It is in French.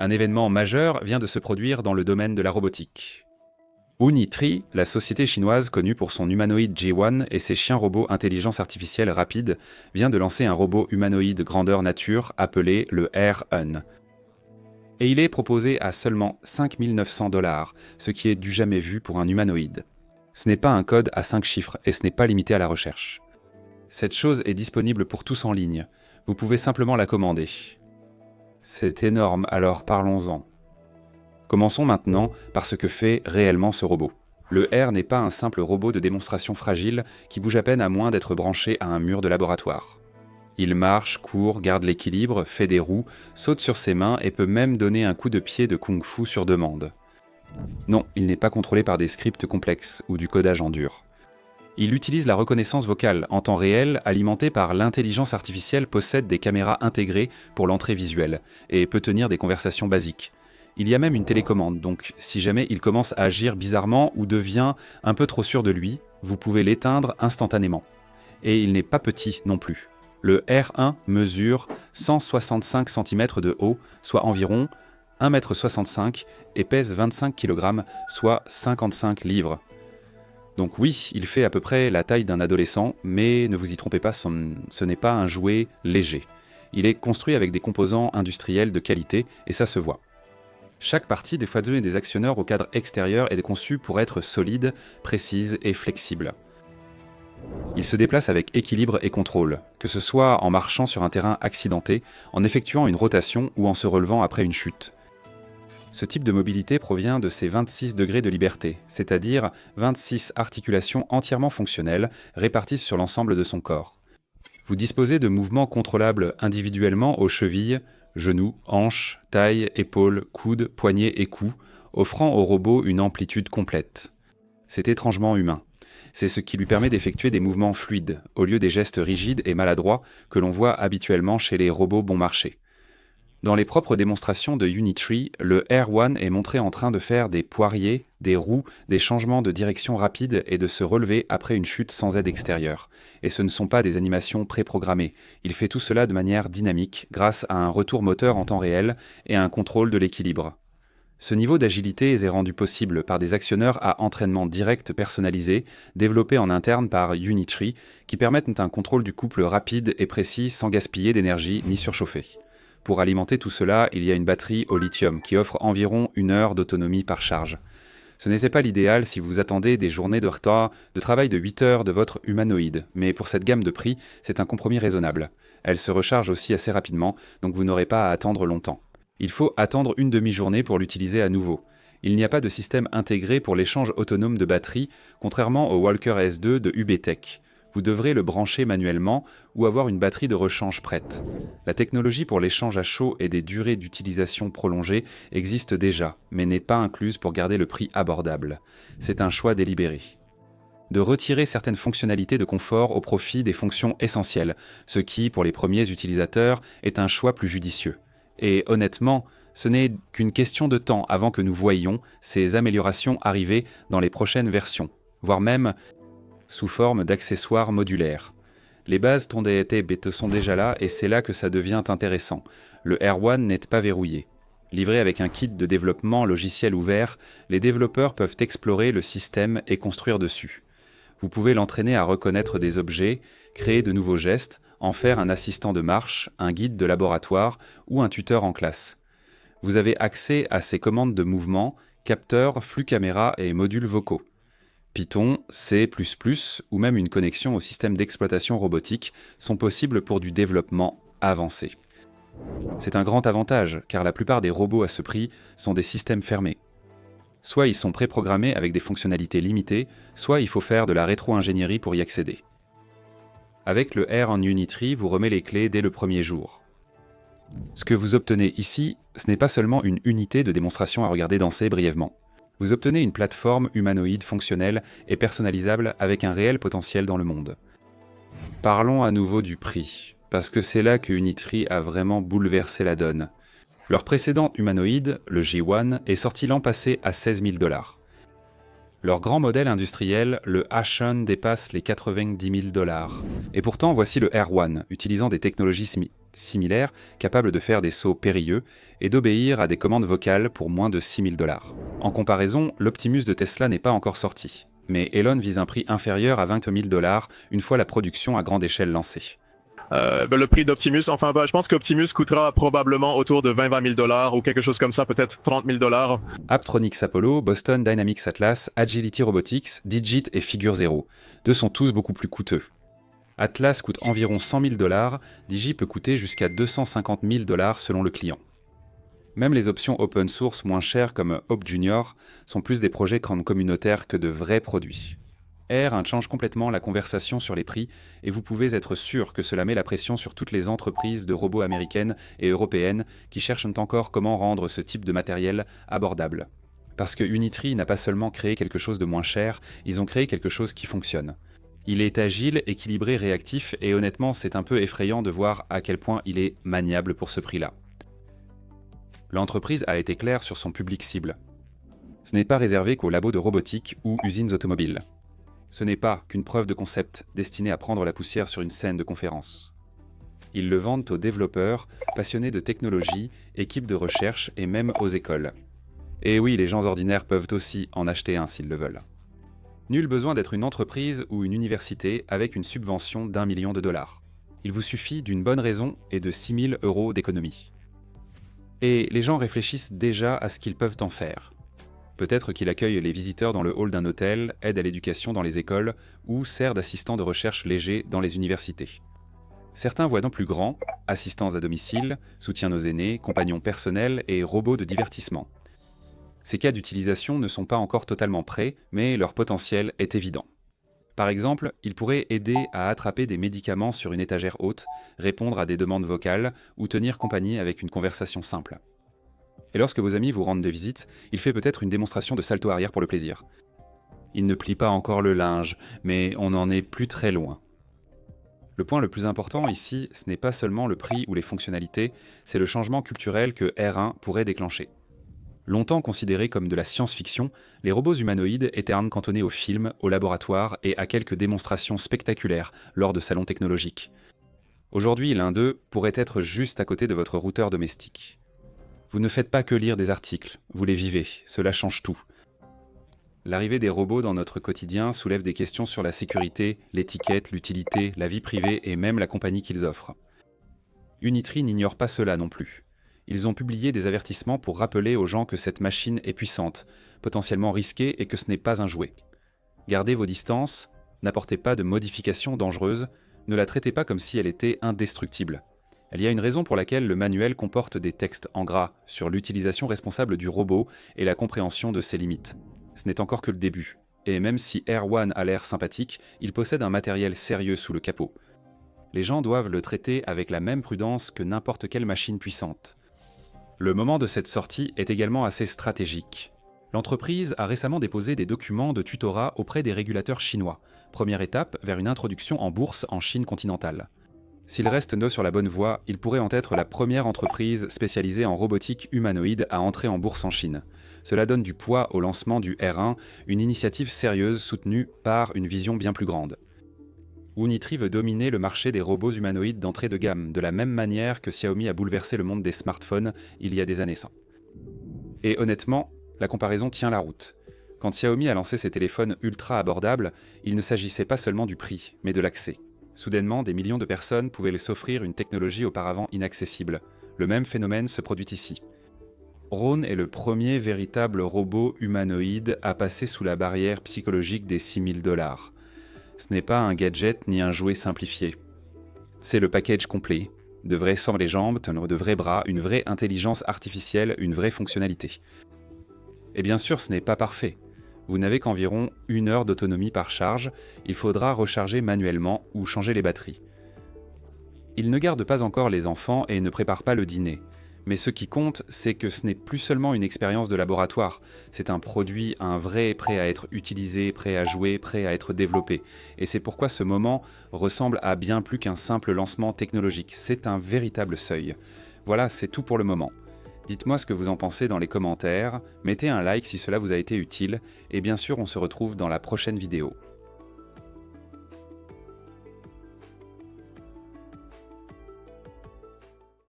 Un événement majeur vient de se produire dans le domaine de la robotique. Unitree, la société chinoise connue pour son humanoïde G1 et ses chiens robots intelligence artificielle rapide, vient de lancer un robot humanoïde grandeur nature appelé le Air-Un. Et il est proposé à seulement 5 900 $, ce qui est du jamais vu pour un humanoïde. Ce n'est pas un code à 5 chiffres et ce n'est pas limité à la recherche. Cette chose est disponible pour tous en ligne. Vous pouvez simplement la commander. C'est énorme, alors parlons-en. Commençons maintenant par ce que fait réellement ce robot. Le R n'est pas un simple robot de démonstration fragile qui bouge à peine à moins d'être branché à un mur de laboratoire. Il marche, court, garde l'équilibre, fait des roues, saute sur ses mains et peut même donner un coup de pied de kung-fu sur demande. Non, il n'est pas contrôlé par des scripts complexes ou du codage en dur. Il utilise la reconnaissance vocale en temps réel alimentée par l'intelligence artificielle possède des caméras intégrées pour l'entrée visuelle et peut tenir des conversations basiques. Il y a même une télécommande, donc si jamais il commence à agir bizarrement ou devient un peu trop sûr de lui, vous pouvez l'éteindre instantanément. Et il n'est pas petit non plus. Le R1 mesure 165 cm de haut, soit environ 1,65 m et pèse 25 kg, soit 55 livres. Donc oui, il fait à peu près la taille d'un adolescent, mais ne vous y trompez pas, ce n'est pas un jouet léger. Il est construit avec des composants industriels de qualité, et ça se voit. Chaque partie des x2 et des actionneurs au cadre extérieur est conçue pour être solide, précise et flexible. Il se déplace avec équilibre et contrôle, que ce soit en marchant sur un terrain accidenté, en effectuant une rotation ou en se relevant après une chute. Ce type de mobilité provient de ses 26 degrés de liberté, c'est-à-dire 26 articulations entièrement fonctionnelles réparties sur l'ensemble de son corps. Vous disposez de mouvements contrôlables individuellement aux chevilles, genoux, hanches, taille, épaules, coudes, poignets et cou, offrant au robot une amplitude complète. C'est étrangement humain. C'est ce qui lui permet d'effectuer des mouvements fluides, au lieu des gestes rigides et maladroits que l'on voit habituellement chez les robots bon marché. Dans les propres démonstrations de Unitree, le R1 est montré en train de faire des poiriers, des roues, des changements de direction rapides et de se relever après une chute sans aide extérieure. Et ce ne sont pas des animations préprogrammées. Il fait tout cela de manière dynamique, grâce à un retour moteur en temps réel et à un contrôle de l'équilibre. Ce niveau d'agilité est rendu possible par des actionneurs à entraînement direct personnalisé, développés en interne par Unitree, qui permettent un contrôle du couple rapide et précis sans gaspiller d'énergie ni surchauffer. Pour alimenter tout cela, il y a une batterie au lithium qui offre environ 1 heure d'autonomie par charge. Ce n'est pas l'idéal si vous attendez des journées de travail de 8 heures de votre humanoïde, mais pour cette gamme de prix, c'est un compromis raisonnable. Elle se recharge aussi assez rapidement, donc vous n'aurez pas à attendre longtemps. Il faut attendre une demi-journée pour l'utiliser à nouveau. Il n'y a pas de système intégré pour l'échange autonome de batterie, contrairement au Walker S2 de UBTech. Vous devrez le brancher manuellement ou avoir une batterie de rechange prête. La technologie pour l'échange à chaud et des durées d'utilisation prolongées existe déjà, mais n'est pas incluse pour garder le prix abordable. C'est un choix délibéré. De retirer certaines fonctionnalités de confort au profit des fonctions essentielles, ce qui, pour les premiers utilisateurs, est un choix plus judicieux. Et honnêtement, ce n'est qu'une question de temps avant que nous voyions ces améliorations arriver dans les prochaines versions, voire même sous forme d'accessoires modulaires. Les bases sont déjà là et c'est là que ça devient intéressant. Le R1 n'est pas verrouillé. Livré avec un kit de développement logiciel ouvert, les développeurs peuvent explorer le système et construire dessus. Vous pouvez l'entraîner à reconnaître des objets, créer de nouveaux gestes, en faire un assistant de marche, un guide de laboratoire ou un tuteur en classe. Vous avez accès à ses commandes de mouvement, capteurs, flux caméra et modules vocaux. Python, C++ ou même une connexion au système d'exploitation robotique sont possibles pour du développement avancé. C'est un grand avantage car la plupart des robots à ce prix sont des systèmes fermés. Soit ils sont préprogrammés avec des fonctionnalités limitées, soit il faut faire de la rétro-ingénierie pour y accéder. Avec le R en Unitree, vous remet les clés dès le premier jour. Ce que vous obtenez ici, ce n'est pas seulement une unité de démonstration à regarder danser brièvement. Vous obtenez une plateforme humanoïde fonctionnelle et personnalisable avec un réel potentiel dans le monde. Parlons à nouveau du prix, parce que c'est là que Unitree a vraiment bouleversé la donne. Leur précédent humanoïde, le G1, est sorti l'an passé à 16 000 $. Leur grand modèle industriel, le Ashun, dépasse les 90 000 $. Et pourtant, voici le R1, utilisant des technologies similaires, capable de faire des sauts périlleux et d'obéir à des commandes vocales pour moins de 6 000 $. En comparaison, l'Optimus de Tesla n'est pas encore sorti. Mais Elon vise un prix inférieur à 20 000 $ une fois la production à grande échelle lancée. Le prix d'Optimus, je pense qu'Optimus coûtera probablement autour de 20 000 $ ou quelque chose comme ça, peut-être 30 000 $. Apptronics Apollo, Boston Dynamics Atlas, Agility Robotics, Digit et Figure Zero. Deux sont tous beaucoup plus coûteux. Atlas coûte environ 100 000 $, Digi peut coûter jusqu'à 250 000 $ selon le client. Même les options open source moins chères comme Hope Junior sont plus des projets communautaires que de vrais produits. R1 change complètement la conversation sur les prix et vous pouvez être sûr que cela met la pression sur toutes les entreprises de robots américaines et européennes qui cherchent encore comment rendre ce type de matériel abordable. Parce que Unitree n'a pas seulement créé quelque chose de moins cher, ils ont créé quelque chose qui fonctionne. Il est agile, équilibré, réactif et honnêtement c'est un peu effrayant de voir à quel point il est maniable pour ce prix-là. L'entreprise a été claire sur son public cible. Ce n'est pas réservé qu'aux labos de robotique ou usines automobiles. Ce n'est pas qu'une preuve de concept destinée à prendre la poussière sur une scène de conférence. Ils le vendent aux développeurs, passionnés de technologie, équipes de recherche et même aux écoles. Et oui, les gens ordinaires peuvent aussi en acheter un s'ils le veulent. Nul besoin d'être une entreprise ou une université avec une subvention d'1 million $. Il vous suffit d'une bonne raison et de 6 000 € d'économie. Et les gens réfléchissent déjà à ce qu'ils peuvent en faire. Peut-être qu'il accueille les visiteurs dans le hall d'un hôtel, aide à l'éducation dans les écoles ou sert d'assistant de recherche léger dans les universités. Certains voient dans plus grand, assistants à domicile, soutien aux aînés, compagnons personnels et robots de divertissement. Ces cas d'utilisation ne sont pas encore totalement prêts, mais leur potentiel est évident. Par exemple, ils pourraient aider à attraper des médicaments sur une étagère haute, répondre à des demandes vocales ou tenir compagnie avec une conversation simple. Et lorsque vos amis vous rendent de visite, il fait peut-être une démonstration de salto arrière pour le plaisir. Il ne plie pas encore le linge, mais on n'en est plus très loin. Le point le plus important ici, ce n'est pas seulement le prix ou les fonctionnalités, c'est le changement culturel que R1 pourrait déclencher. Longtemps considérés comme de la science-fiction, les robots humanoïdes étaient cantonnés aux films, aux laboratoires et à quelques démonstrations spectaculaires lors de salons technologiques. Aujourd'hui, l'un d'eux pourrait être juste à côté de votre routeur domestique. Vous ne faites pas que lire des articles, vous les vivez, cela change tout. L'arrivée des robots dans notre quotidien soulève des questions sur la sécurité, l'étiquette, l'utilité, la vie privée et même la compagnie qu'ils offrent. Unitree n'ignore pas cela non plus. Ils ont publié des avertissements pour rappeler aux gens que cette machine est puissante, potentiellement risquée et que ce n'est pas un jouet. Gardez vos distances, n'apportez pas de modifications dangereuses, ne la traitez pas comme si elle était indestructible. Il y a une raison pour laquelle le manuel comporte des textes en gras sur l'utilisation responsable du robot et la compréhension de ses limites. Ce n'est encore que le début, et même si R1 a l'air sympathique, il possède un matériel sérieux sous le capot. Les gens doivent le traiter avec la même prudence que n'importe quelle machine puissante. Le moment de cette sortie est également assez stratégique. L'entreprise a récemment déposé des documents de tutorat auprès des régulateurs chinois, première étape vers une introduction en bourse en Chine continentale. S'il reste sur la bonne voie, il pourrait en être la première entreprise spécialisée en robotique humanoïde à entrer en bourse en Chine. Cela donne du poids au lancement du R1, une initiative sérieuse soutenue par une vision bien plus grande. Unitree veut dominer le marché des robots humanoïdes d'entrée de gamme, de la même manière que Xiaomi a bouleversé le monde des smartphones il y a des années. Et honnêtement, la comparaison tient la route. Quand Xiaomi a lancé ses téléphones ultra abordables, il ne s'agissait pas seulement du prix, mais de l'accès. Soudainement, des millions de personnes pouvaient s'offrir une technologie auparavant inaccessible. Le même phénomène se produit ici. Rhône est le premier véritable robot humanoïde à passer sous la barrière psychologique des 6 000 $. Ce n'est pas un gadget ni un jouet simplifié. C'est le package complet. De vrais sangs les jambes, de vrais bras, une vraie intelligence artificielle, une vraie fonctionnalité. Et bien sûr, ce n'est pas parfait. Vous n'avez qu'environ 1 heure d'autonomie par charge, il faudra recharger manuellement ou changer les batteries. Il ne garde pas encore les enfants et ne prépare pas le dîner. Mais ce qui compte, c'est que ce n'est plus seulement une expérience de laboratoire, c'est un produit, un vrai, prêt à être utilisé, prêt à jouer, prêt à être développé. Et c'est pourquoi ce moment ressemble à bien plus qu'un simple lancement technologique, c'est un véritable seuil. Voilà, c'est tout pour le moment. Dites-moi ce que vous en pensez dans les commentaires, mettez un like si cela vous a été utile, et bien sûr on se retrouve dans la prochaine vidéo.